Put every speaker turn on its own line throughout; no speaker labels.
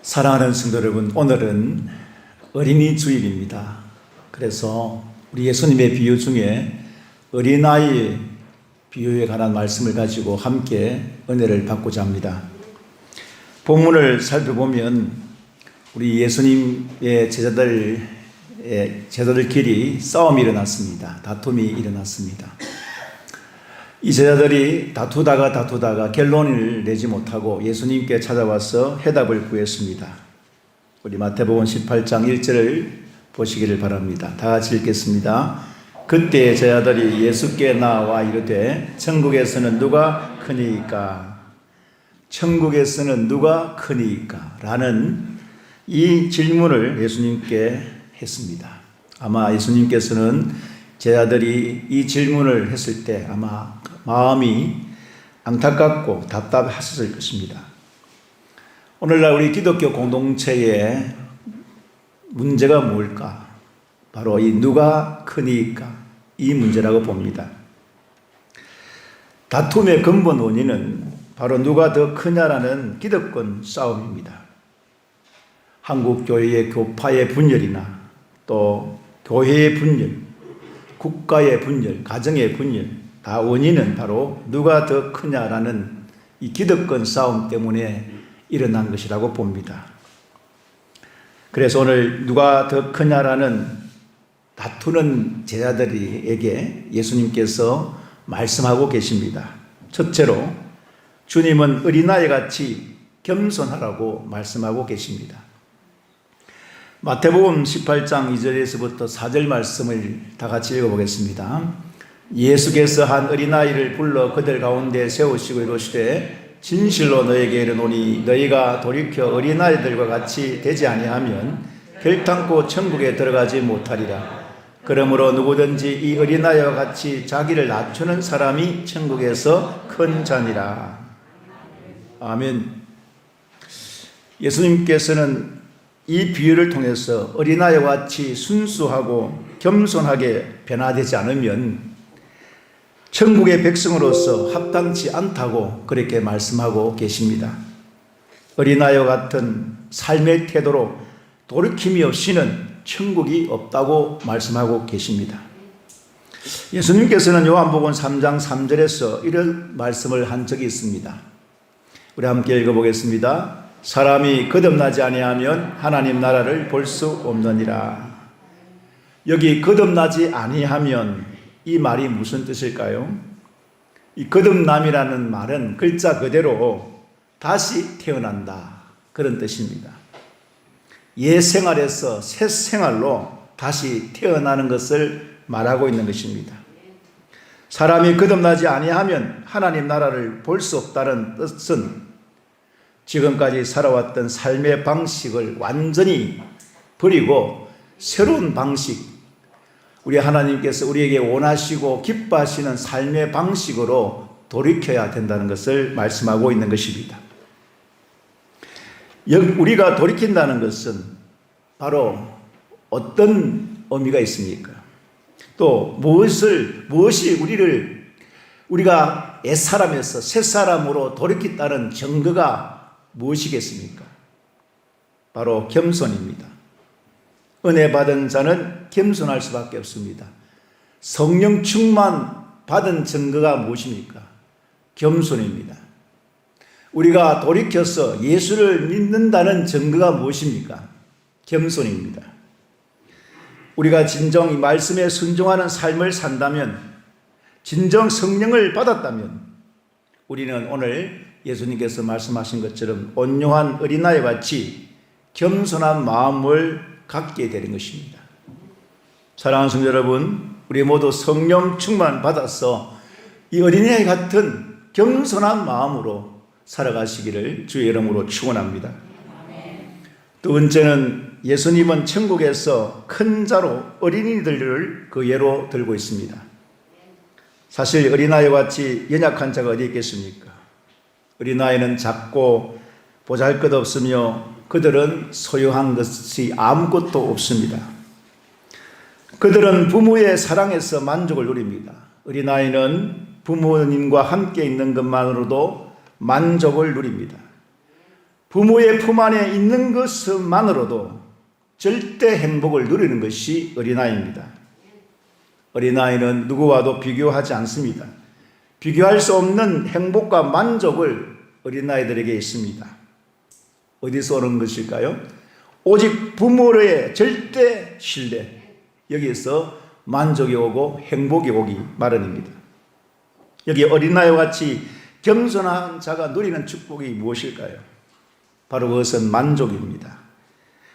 사랑하는 성도 여러분, 오늘은 어린이 주일입니다. 그래서 우리 예수님의 비유 중에 어린아이의 비유에 관한 말씀을 가지고 함께 은혜를 받고자 합니다. 본문을 살펴보면 우리 예수님의 제자들끼리 싸움이 일어났습니다. 다툼이 일어났습니다. 이 제자들이 다투다가 결론을 내지 못하고 예수님께 찾아와서 해답을 구했습니다. 우리 마태복음 18장 1절을 보시기를 바랍니다. 다 같이 읽겠습니다. 그때 제자들이 예수께 나와 이르되 천국에서는 누가 크니이까? 천국에서는 누가 크니이까? 라는 이 질문을 예수님께 했습니다. 아마 예수님께서는 제자들이 이 질문을 했을 때 아마 마음이 안타깝고 답답하셨을 것입니다. 오늘날 우리 기독교 공동체의 문제가 뭘까? 바로 이 누가 크니까 이 문제라고 봅니다. 다툼의 근본 원인은 바로 누가 더 크냐라는 기득권 싸움입니다. 한국 교회의 교파의 분열이나 또 교회의 분열, 국가의 분열, 가정의 분열, 다 원인은 바로 누가 더 크냐라는 이 기득권 싸움 때문에 일어난 것이라고 봅니다. 그래서 오늘 누가 더 크냐라는 다투는 제자들에게 예수님께서 말씀하고 계십니다. 첫째로 주님은 어린아이같이 겸손하라고 말씀하고 계십니다. 마태복음 18장 2절에서부터 4절 말씀을 다 같이 읽어보겠습니다. 예수께서 한 어린아이를 불러 그들 가운데 세우시고 이르시되 진실로 너에게 이르노니 너희가 돌이켜 어린아이들과 같이 되지 아니하면 결탄코 천국에 들어가지 못하리라. 그러므로 누구든지 이 어린아이와 같이 자기를 낮추는 사람이 천국에서 큰 자니라. 아멘. 예수님께서는 이 비유를 통해서 어린아이와 같이 순수하고 겸손하게 변화되지 않으면 천국의 백성으로서 합당치 않다고 그렇게 말씀하고 계십니다. 어린아이와 같은 삶의 태도로 돌이킴이 없이는 천국이 없다고 말씀하고 계십니다. 예수님께서는 요한복음 3장 3절에서 이런 말씀을 한 적이 있습니다. 우리 함께 읽어보겠습니다. 사람이 거듭나지 아니하면 하나님 나라를 볼 수 없느니라. 여기 거듭나지 아니하면 이 말이 무슨 뜻일까요? 이 거듭남이라는 말은 글자 그대로 다시 태어난다 그런 뜻입니다. 옛 생활에서 새 생활로 다시 태어나는 것을 말하고 있는 것입니다. 사람이 거듭나지 아니하면 하나님 나라를 볼 수 없다는 뜻은 지금까지 살아왔던 삶의 방식을 완전히 버리고 새로운 방식, 우리 하나님께서 우리에게 원하시고 기뻐하시는 삶의 방식으로 돌이켜야 된다는 것을 말씀하고 있는 것입니다. 우리가 돌이킨다는 것은 바로 어떤 의미가 있습니까? 또 무엇이 우리가 옛사람에서 새사람으로 돌이켰다는 증거가 무엇이겠습니까? 바로 겸손입니다. 은혜 받은 자는 겸손할 수밖에 없습니다. 성령 충만 받은 증거가 무엇입니까? 겸손입니다. 우리가 돌이켜서 예수를 믿는다는 증거가 무엇입니까? 겸손입니다. 우리가 진정 이 말씀에 순종하는 삶을 산다면, 진정 성령을 받았다면 우리는 오늘 예수님께서 말씀하신 것처럼 온유한 어린아이 같이 겸손한 마음을 갖게 되는 것입니다. 사랑하는 성도 여러분, 우리 모두 성령 충만 받아서 이 어린아이 같은 겸손한 마음으로 살아가시기를 주의 이름으로 축원합니다. 두 번째는 예수님은 천국에서 큰 자로 어린이들을 그 예로 들고 있습니다. 사실 어린아이와 같이 연약한 자가 어디 있겠습니까? 어린아이는 작고 보잘것없으며 그들은 소유한 것이 아무것도 없습니다. 그들은 부모의 사랑에서 만족을 누립니다. 어린아이는 부모님과 함께 있는 것만으로도 만족을 누립니다. 부모의 품 안에 있는 것만으로도 절대 행복을 누리는 것이 어린아이입니다. 어린아이는 누구와도 비교하지 않습니다. 비교할 수 없는 행복과 만족을 어린아이들에게 있습니다. 어디서 오는 것일까요? 오직 부모의 절대 신뢰, 여기에서 만족이 오고 행복이 오기 마련입니다. 여기 어린아이와 같이 겸손한 자가 누리는 축복이 무엇일까요? 바로 그것은 만족입니다.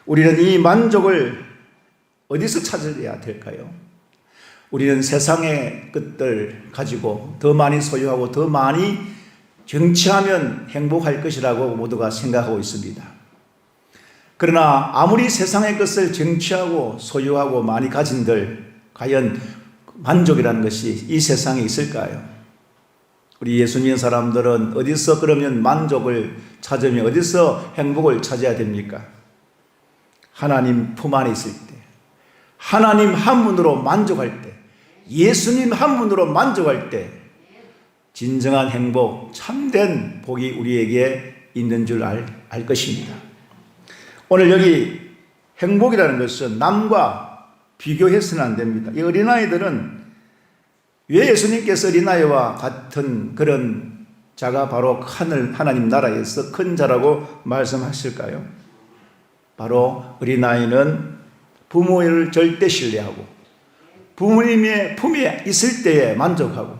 우리는 이 만족을 어디서 찾아야 될까요? 우리는 세상의 것들 가지고 더 많이 소유하고 더 많이 정치하면 행복할 것이라고 모두가 생각하고 있습니다. 그러나 아무리 세상의 것을 정치하고 소유하고 많이 가진들 과연 만족이라는 것이 이 세상에 있을까요? 우리 예수 믿는 사람들은 어디서 그러면 만족을 찾으며 어디서 행복을 찾아야 됩니까? 하나님 품 안에 있을 때, 하나님 한 분으로 만족할 때, 예수님 한 분으로 만족할 때 진정한 행복, 참된 복이 우리에게 있는 줄 알 것입니다. 오늘 여기 행복이라는 것은 남과 비교해서는 안 됩니다. 이 어린아이들은 왜 예수님께서 어린아이와 같은 그런 자가 바로 하나님 나라에서 큰 자라고 말씀하실까요? 바로 어린아이는 부모를 절대 신뢰하고 부모님의 품에 있을 때에 만족하고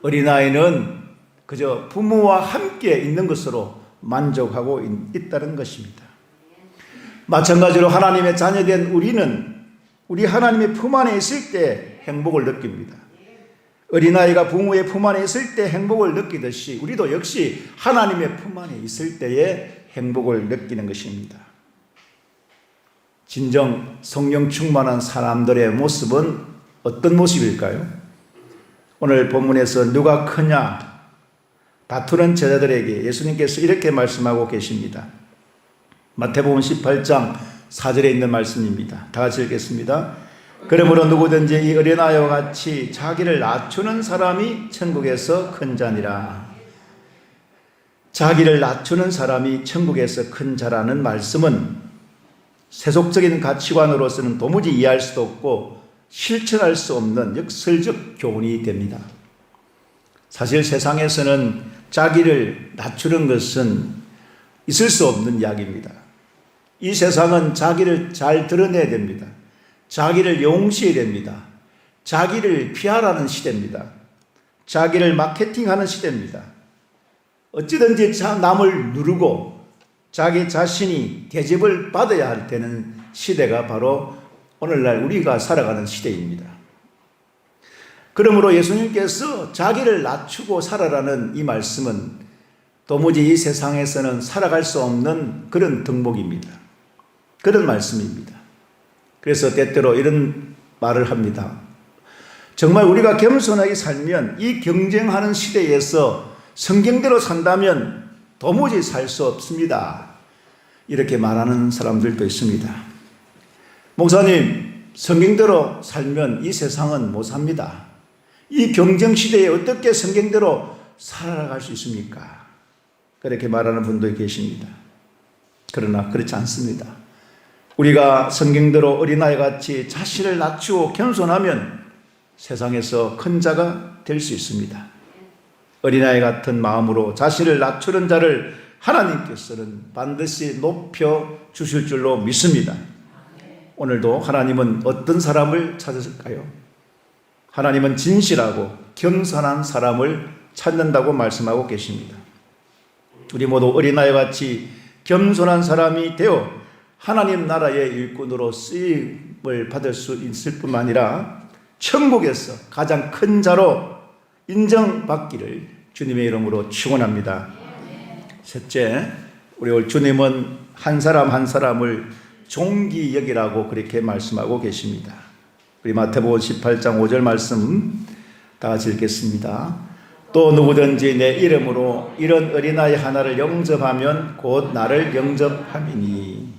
어린아이는 그저 부모와 함께 있는 것으로 만족하고 있다는 것입니다. 마찬가지로 하나님의 자녀된 우리는 우리 하나님의 품 안에 있을 때 행복을 느낍니다. 어린아이가 부모의 품 안에 있을 때 행복을 느끼듯이 우리도 역시 하나님의 품 안에 있을 때에 행복을 느끼는 것입니다. 진정 성령 충만한 사람들의 모습은 어떤 모습일까요? 오늘 본문에서 누가 크냐 다투는 제자들에게 예수님께서 이렇게 말씀하고 계십니다. 마태복음 18장 4절에 있는 말씀입니다. 다 같이 읽겠습니다. 그러므로 누구든지 이 어린아이와 같이 자기를 낮추는 사람이 천국에서 큰 자니라. 자기를 낮추는 사람이 천국에서 큰 자라는 말씀은 세속적인 가치관으로서는 도무지 이해할 수도 없고 실천할 수 없는 역설적 교훈이 됩니다. 사실 세상에서는 자기를 낮추는 것은 있을 수 없는 이야기입니다. 이 세상은 자기를 잘 드러내야 됩니다. 자기를 용시해야 됩니다. 자기를 피하라는 시대입니다. 자기를 마케팅하는 시대입니다. 어찌든지 남을 누르고 자기 자신이 대접을 받아야 되는 시대가 바로 오늘날 우리가 살아가는 시대입니다. 그러므로 예수님께서 자기를 낮추고 살아라는 이 말씀은 도무지 이 세상에서는 살아갈 수 없는 그런 덕목입니다. 그런 말씀입니다. 그래서 때때로 이런 말을 합니다. 정말 우리가 겸손하게 살면 이 경쟁하는 시대에서 성경대로 산다면 도무지 살 수 없습니다. 이렇게 말하는 사람들도 있습니다. 목사님, 성경대로 살면 이 세상은 못 삽니다. 이 경쟁 시대에 어떻게 성경대로 살아갈 수 있습니까? 그렇게 말하는 분도 계십니다. 그러나 그렇지 않습니다. 우리가 성경대로 어린아이같이 자신을 낮추고 겸손하면 세상에서 큰 자가 될 수 있습니다. 어린아이 같은 마음으로 자신을 낮추는 자를 하나님께서는 반드시 높여 주실 줄로 믿습니다. 오늘도 하나님은 어떤 사람을 찾으실까요? 하나님은 진실하고 겸손한 사람을 찾는다고 말씀하고 계십니다. 우리 모두 어린아이같이 겸손한 사람이 되어 하나님 나라의 일꾼으로 쓰임을 받을 수 있을 뿐만 아니라 천국에서 가장 큰 자로 인정받기를 주님의 이름으로 축원합니다. 셋째, 우리 주님은 한 사람 한 사람을 종기 여기라고 그렇게 말씀하고 계십니다. 우리 마태복음 18장 5절 말씀 다 같이 읽겠습니다. 또 누구든지 내 이름으로 이런 어린아이 하나를 영접하면 곧 나를 영접함이니.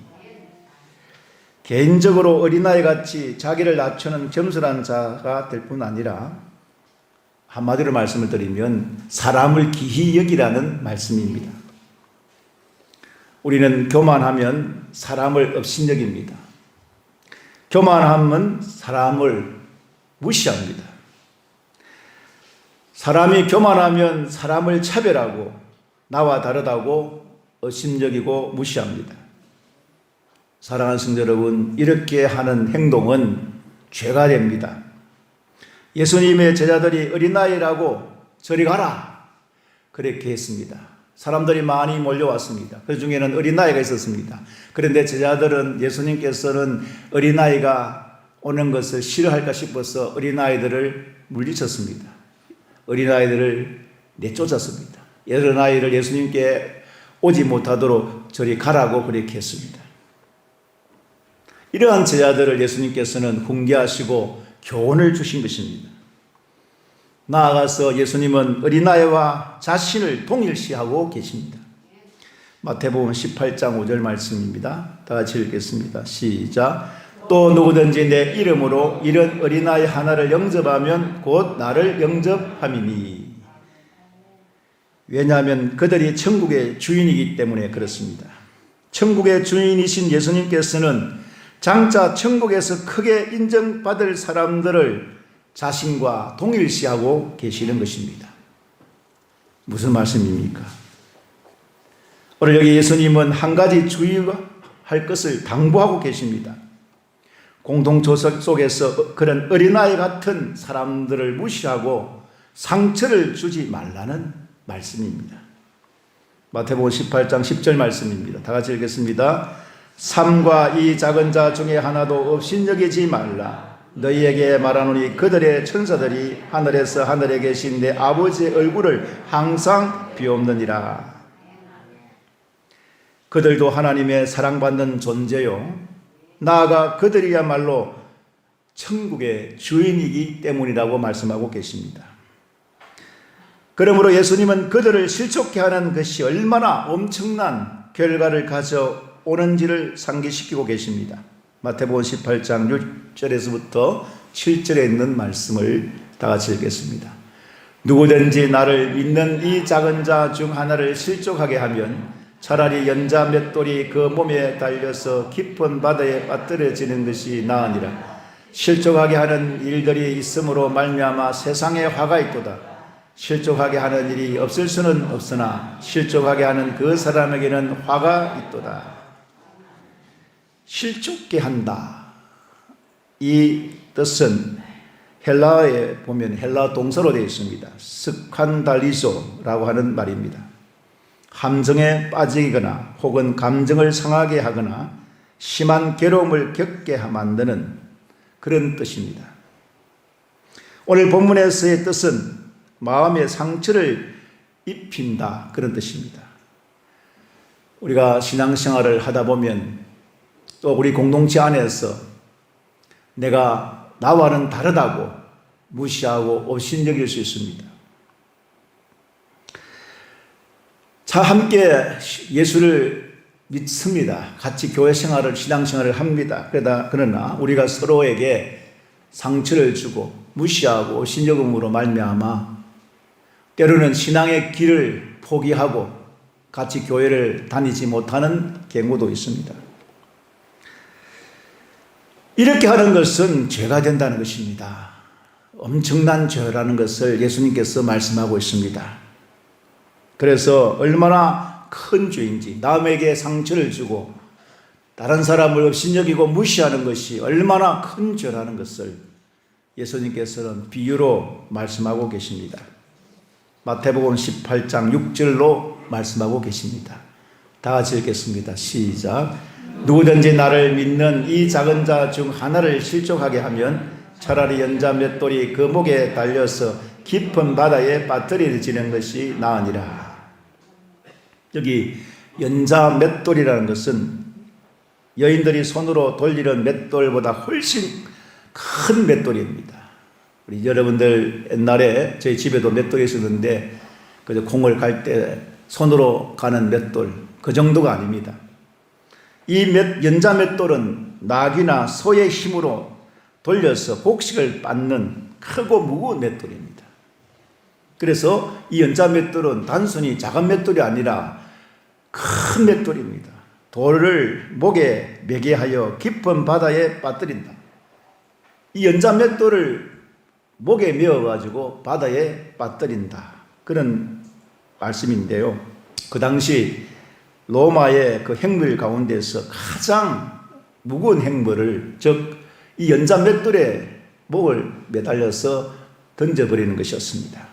개인적으로 어린아이같이 자기를 낮추는 겸손한 자가 될 뿐 아니라 한마디로 말씀을 드리면 사람을 기히 여기라는 말씀입니다. 우리는 교만하면 사람을 업신여깁니다. 교만함은 사람을 무시합니다. 사람이 교만하면 사람을 차별하고 나와 다르다고 업신여기고 무시합니다. 사랑하는 성도 여러분, 이렇게 하는 행동은 죄가 됩니다. 예수님의 제자들이 어린아이라고 저리 가라 그렇게 했습니다. 사람들이 많이 몰려왔습니다. 그 중에는 어린아이가 있었습니다. 그런데 제자들은 예수님께서는 어린아이가 오는 것을 싫어할까 싶어서 어린아이들을 물리쳤습니다. 어린아이들을 내쫓았습니다. 어린아이를 예수님께 오지 못하도록 저리 가라고 그렇게 했습니다. 이러한 제자들을 예수님께서는 훈계하시고 교훈을 주신 것입니다. 나아가서 예수님은 어린아이와 자신을 동일시하고 계십니다. 마태복음 18장 5절 말씀입니다. 다 같이 읽겠습니다. 시작. 또 누구든지 내 이름으로 이런 어린아이 하나를 영접하면 곧 나를 영접함이니. 왜냐하면 그들이 천국의 주인이기 때문에 그렇습니다. 천국의 주인이신 예수님께서는 장차 천국에서 크게 인정받을 사람들을 자신과 동일시하고 계시는 것입니다. 무슨 말씀입니까? 오늘 여기 예수님은 한 가지 주의할 것을 당부하고 계십니다. 공동조석 속에서 그런 어린아이 같은 사람들을 무시하고 상처를 주지 말라는 말씀입니다. 마태복음 18장 10절 말씀입니다. 다 같이 읽겠습니다. 삼가 이 작은 자 중에 하나도 업신여기지 말라. 너희에게 말하노니 그들의 천사들이 하늘에서 하늘에 계신 내 아버지의 얼굴을 항상 비옵느니라. 그들도 하나님의 사랑받는 존재요, 나아가 그들이야말로 천국의 주인이기 때문이라고 말씀하고 계십니다. 그러므로 예수님은 그들을 실족해 하는 것이 얼마나 엄청난 결과를 가져오는지를 상기시키고 계십니다. 마태복음 18장 6절에서부터 7절에 있는 말씀을 다 같이 읽겠습니다. 누구든지 나를 믿는 이 작은 자 중 하나를 실족하게 하면 차라리 연자 맷돌이 그 몸에 달려서 깊은 바다에 빠뜨려지는 것이 나으니라. 실족하게 하는 일들이 있으므로 말미암아 세상에 화가 있도다. 실족하게 하는 일이 없을 수는 없으나 실족하게 하는 그 사람에게는 화가 있도다. 실족게 한다. 이 뜻은 헬라어에 보면 헬라 동사로 되어 있습니다. 스칸달리소라고 하는 말입니다. 함정에 빠지거나 혹은 감정을 상하게 하거나 심한 괴로움을 겪게 만드는 그런 뜻입니다. 오늘 본문에서의 뜻은 마음의 상처를 입힌다, 그런 뜻입니다. 우리가 신앙생활을 하다 보면 또 우리 공동체 안에서 내가 나와는 다르다고 무시하고 업신여길 수 있습니다. 자, 함께 예수를 믿습니다. 같이 교회 생활을, 신앙생활을 합니다. 그러나 우리가 서로에게 상처를 주고 무시하고 업신여김으로 말미암아 때로는 신앙의 길을 포기하고 같이 교회를 다니지 못하는 경우도 있습니다. 이렇게 하는 것은 죄가 된다는 것입니다. 엄청난 죄라는 것을 예수님께서 말씀하고 있습니다. 그래서 얼마나 큰 죄인지, 남에게 상처를 주고 다른 사람을 업신여기고 무시하는 것이 얼마나 큰 죄라는 것을 예수님께서는 비유로 말씀하고 계십니다. 마태복음 18장 6절로 말씀하고 계십니다. 다 같이 읽겠습니다. 시작. 누구든지 나를 믿는 이 작은 자 중 하나를 실족하게 하면 차라리 연자 맷돌이 그 목에 달려서 깊은 바다에 빠뜨려지는 것이 나으니라. 여기 연자 맷돌이라는 것은 여인들이 손으로 돌리는 맷돌보다 훨씬 큰 맷돌입니다. 우리 여러분들 옛날에 저희 집에도 맷돌이 있었는데 그저 콩을 갈 때 손으로 가는 맷돌, 그 정도가 아닙니다. 이 연자 맷돌은 낙이나 소의 힘으로 돌려서 곡식을 빻는 크고 무거운 맷돌입니다. 그래서 이 연자 맷돌은 단순히 작은 맷돌이 아니라 큰 맷돌입니다. 돌을 목에 매게 하여 깊은 바다에 빠뜨린다. 이 연자맷돌을 목에 메어가지고 바다에 빠뜨린다. 그런 말씀인데요. 그 당시 로마의 그 행물 가운데서 가장 무거운 행물을, 즉 이 연자맷돌에 목을 매달려서 던져버리는 것이었습니다.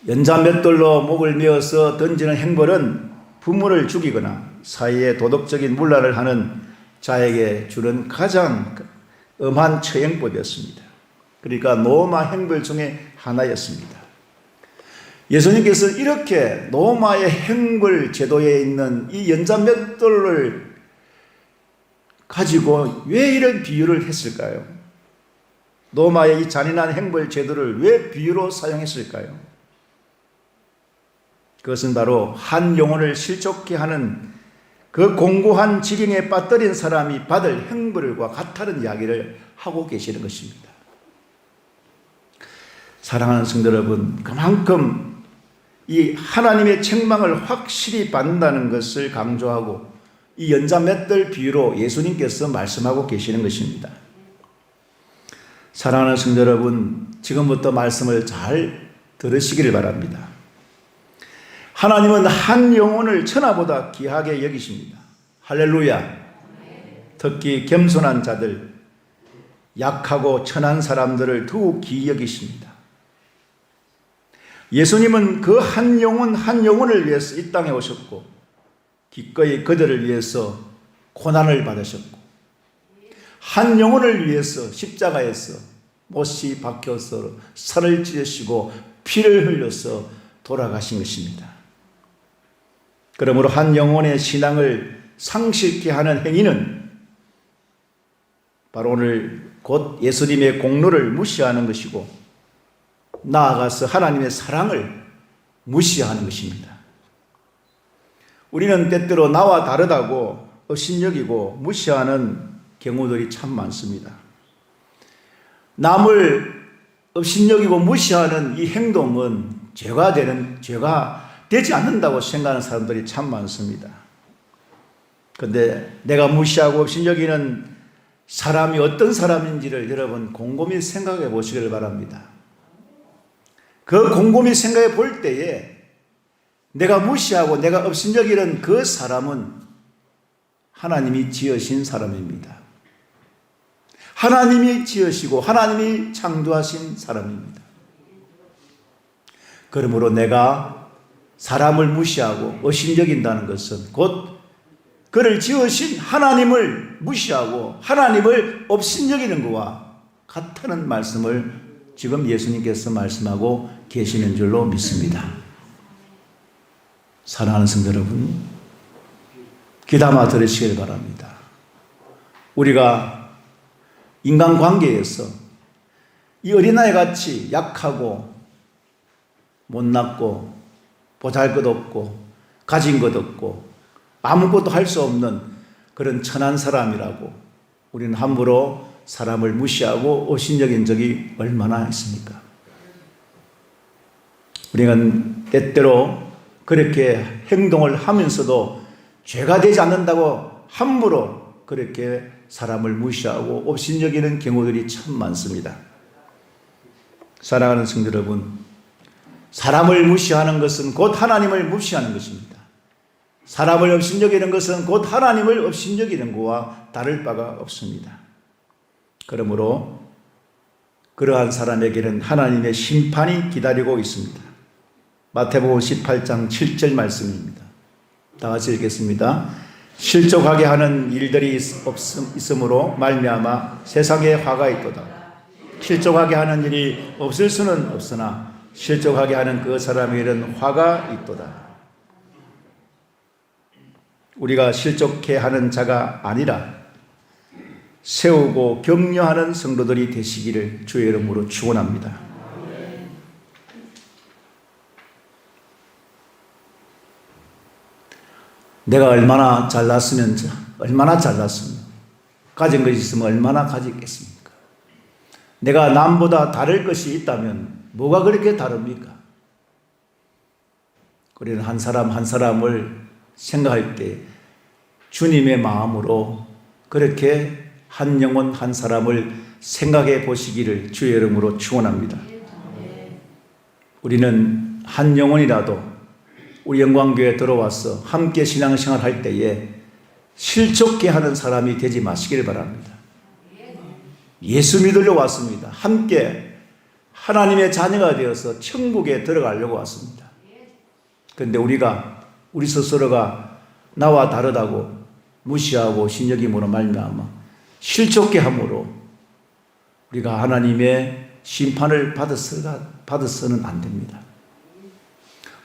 연자맷돌로 목을 메어서 던지는 행벌은 부모를 죽이거나 사회에 도덕적인 문란을 하는 자에게 주는 가장 엄한 처형법이었습니다. 그러니까 로마 행벌 중에 하나였습니다. 예수님께서 이렇게 로마의 행벌 제도에 있는 이 연자맷돌을 가지고 왜 이런 비유를 했을까요? 로마의 이 잔인한 행벌 제도를 왜 비유로 사용했을까요? 그것은 바로 한 영혼을 실족케 하는 그 공고한 지경에 빠뜨린 사람이 받을 행벌과 같다는 이야기를 하고 계시는 것입니다. 사랑하는 성도 여러분, 그만큼 이 하나님의 책망을 확실히 받는다는 것을 강조하고 이 연자맷돌 비유로 예수님께서 말씀하고 계시는 것입니다. 사랑하는 성도 여러분, 지금부터 말씀을 잘 들으시기를 바랍니다. 하나님은 한 영혼을 천하보다 귀하게 여기십니다. 할렐루야. 특히 겸손한 자들, 약하고 천한 사람들을 더욱 귀히 여기십니다. 예수님은 그 한 영혼을 위해서 이 땅에 오셨고 기꺼이 그들을 위해서 고난을 받으셨고 한 영혼을 위해서 십자가에서 못이 박혀서 살을 찢으시고 피를 흘려서 돌아가신 것입니다. 그러므로 한 영혼의 신앙을 상실케 하는 행위는 바로 오늘 곧 예수님의 공로를 무시하는 것이고 나아가서 하나님의 사랑을 무시하는 것입니다. 우리는 때때로 나와 다르다고 업신여기고 무시하는 경우들이 참 많습니다. 남을 업신여기고 무시하는 이 행동은 죄가 되지 않는다고 생각하는 사람들이 참 많습니다. 그런데 내가 무시하고 업신여기는 사람이 어떤 사람인지를 여러분 곰곰이 생각해 보시기를 바랍니다. 그 곰곰이 생각해 볼 때에 내가 무시하고 내가 업신여기는 그 사람은 하나님이 지으신 사람입니다. 하나님이 지으시고 하나님이 창조하신 사람입니다. 그러므로 내가 사람을 무시하고 업신여긴다는 것은 곧 그를 지으신 하나님을 무시하고 하나님을 업신여기는 것과 같다는 말씀을 지금 예수님께서 말씀하고 계시는 줄로 믿습니다. 사랑하는 성도 여러분, 귀담아 들으시길 바랍니다. 우리가 인간관계에서 이 어린아이같이 약하고 못났고 보잘것없고 가진 것 없고 아무것도 할 수 없는 그런 천한 사람이라고 우리는 함부로 사람을 무시하고 업신여긴 적이 얼마나 있습니까? 우리는 때때로 그렇게 행동을 하면서도 죄가 되지 않는다고 함부로 그렇게 사람을 무시하고 업신여기는 경우들이 참 많습니다. 사랑하는 성도 여러분, 사람을 무시하는 것은 곧 하나님을 무시하는 것입니다. 사람을 업신여기는 것은 곧 하나님을 업신여기는 것과 다를 바가 없습니다. 그러므로 그러한 사람에게는 하나님의 심판이 기다리고 있습니다. 마태복음 18장 7절 말씀입니다. 다 같이 읽겠습니다. 실족하게 하는 일들이 있으므로 말미암아 세상에 화가 있도다. 실족하게 하는 일이 없을 수는 없으나 실족하게 하는 그 사람에게는 화가 있도다. 우리가 실족해 하는 자가 아니라 세우고 격려하는 성도들이 되시기를 주의 이름으로 축원합니다. 내가 얼마나 잘났으면 가진 것이 있으면 얼마나 가지겠습니까? 내가 남보다 다를 것이 있다면 뭐가 그렇게 다릅니까? 우리는 한 사람 한 사람을 생각할 때 주님의 마음으로 그렇게 한 영혼 한 사람을 생각해 보시기를 주의 이름으로 축원합니다. 우리는 한 영혼이라도 우리 영광교회에 들어와서 함께 신앙생활 할 때에 실족해 하는 사람이 되지 마시기를 바랍니다. 예수 믿으려 왔습니다. 함께 하나님의 자녀가 되어서 천국에 들어가려고 왔습니다. 그런데 우리 스스로가 나와 다르다고 무시하고 신여김으로 말미암아 실족해 함으로 우리가 하나님의 심판을 받아서는 안 됩니다.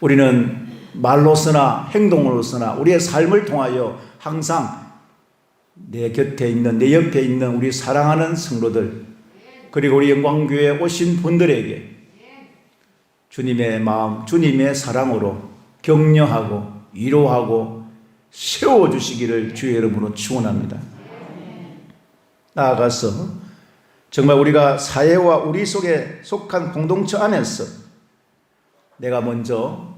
우리는 말로서나 행동으로서나 우리의 삶을 통하여 항상 내 곁에 있는, 내 옆에 있는 우리 사랑하는 성도들, 그리고 우리 영광교회에 오신 분들에게 주님의 마음, 주님의 사랑으로 격려하고 위로하고 세워주시기를 주의 이름으로 축원합니다. 나아가서 정말 우리가 사회와 우리 속에 속한 공동체 안에서 내가 먼저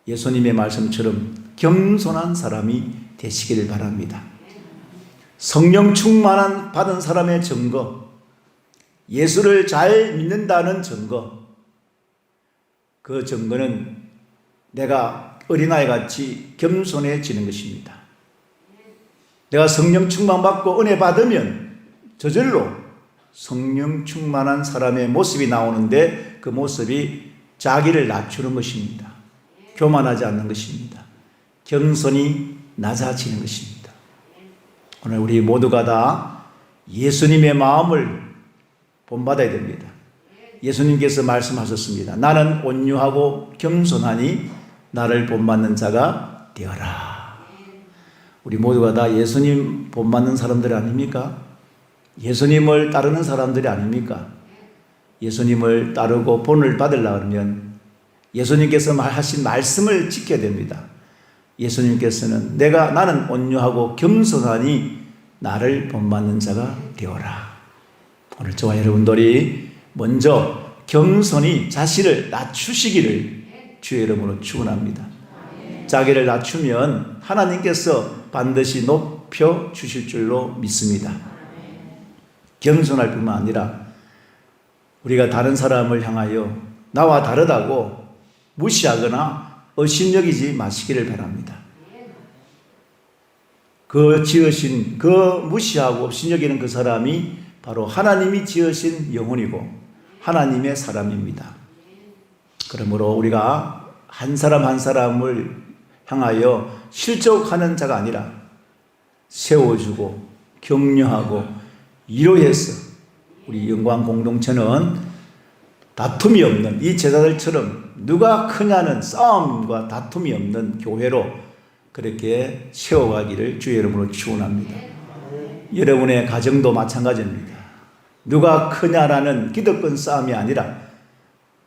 예수님의 말씀처럼 겸손한 사람이 되시기를 바랍니다. 성령 충만 받은 사람의 증거, 예수를 잘 믿는다는 증거, 그 증거는 내가 어린아이같이 겸손해지는 것입니다. 내가 성령 충만 받고 은혜 받으면 저절로 성령 충만한 사람의 모습이 나오는데 그 모습이 자기를 낮추는 것입니다. 교만하지 않는 것입니다. 겸손히 낮아지는 것입니다. 오늘 우리 모두가 다 예수님의 마음을 본받아야 됩니다. 예수님께서 말씀하셨습니다. 나는 온유하고 겸손하니 나를 본받는 자가 되어라. 우리 모두가 다 예수님 본받는 사람들 아닙니까? 예수님을 따르는 사람들이 아닙니까? 예수님을 따르고 본을 받으려고 하면 예수님께서 하신 말씀을 지켜야 됩니다. 예수님께서는 나는 온유하고 겸손하니 나를 본받는 자가 되어라. 오늘 저와 여러분들이 먼저 겸손히 자신을 낮추시기를 주의 이름으로 축원합니다. 자기를 낮추면 하나님께서 반드시 높여 주실 줄로 믿습니다. 겸손할 뿐만 아니라 우리가 다른 사람을 향하여 나와 다르다고 무시하거나 의심여기지 마시기를 바랍니다. 그 무시하고 의심여기는 그 사람이 바로 하나님이 지으신 영혼이고 하나님의 사람입니다. 그러므로 우리가 한 사람 한 사람을 향하여 실족하는 자가 아니라 세워주고 격려하고 위로해서 우리 영광 공동체는 다툼이 없는 이 제자들처럼 누가 크냐는 싸움과 다툼이 없는 교회로 그렇게 세워가기를 주의 이름으로 축원합니다. 여러분의 가정도 마찬가지입니다. 누가 크냐라는 기득권 싸움이 아니라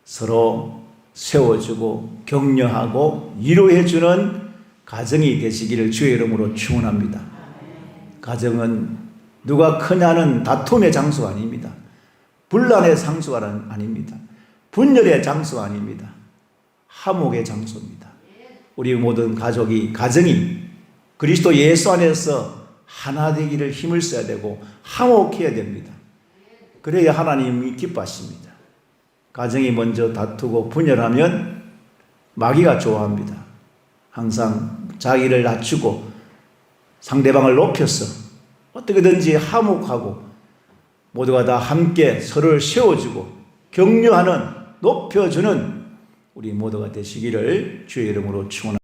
서로 세워주고 격려하고 위로해주는 가정이 되시기를 주의 이름으로 축원합니다. 가정은 누가 크냐는 다툼의 장소가 아닙니다. 분란의 장소가 아닙니다. 분열의 장소가 아닙니다. 화목의 장소입니다. 우리 모든 가정이 그리스도 예수 안에서 하나 되기를 힘을 써야 되고 화목해야 됩니다. 그래야 하나님이 기뻐하십니다. 가정이 먼저 다투고 분열하면 마귀가 좋아합니다. 항상 자기를 낮추고 상대방을 높여서 어떻게든지 화목하고 모두가 다 함께 서로를 세워주고 격려하는 높여주는 우리 모두가 되시기를 주의 이름으로 축원합니다.